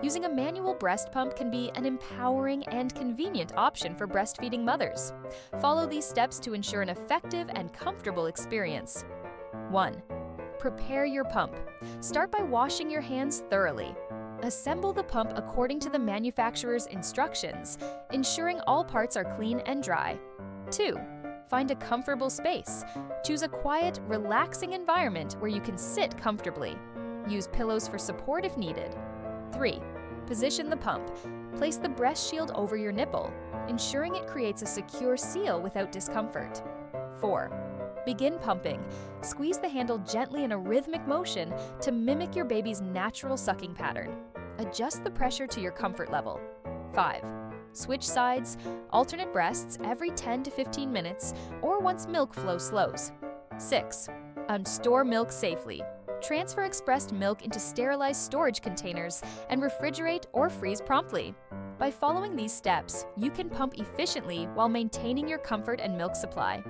Using a manual breast pump can be an empowering and convenient option for breastfeeding mothers. Follow these steps to ensure an effective and comfortable experience. 1. Prepare your pump. Start by washing your hands thoroughly. Assemble the pump according to the manufacturer's instructions, ensuring all parts are clean and dry. 2. Find a comfortable space. Choose a quiet, relaxing environment where you can sit comfortably. Use pillows for support if needed. 3. Position the pump. Place the breast shield over your nipple, ensuring it creates a secure seal without discomfort. 4. Begin pumping. Squeeze the handle gently in a rhythmic motion to mimic your baby's natural sucking pattern. Adjust the pressure to your comfort level. 5. Switch sides, alternate breasts every 10 to 15 minutes or once milk flow slows. 6. Store milk safely. Transfer expressed milk into sterilized storage containers and refrigerate or freeze promptly. By following these steps, you can pump efficiently while maintaining your comfort and milk supply.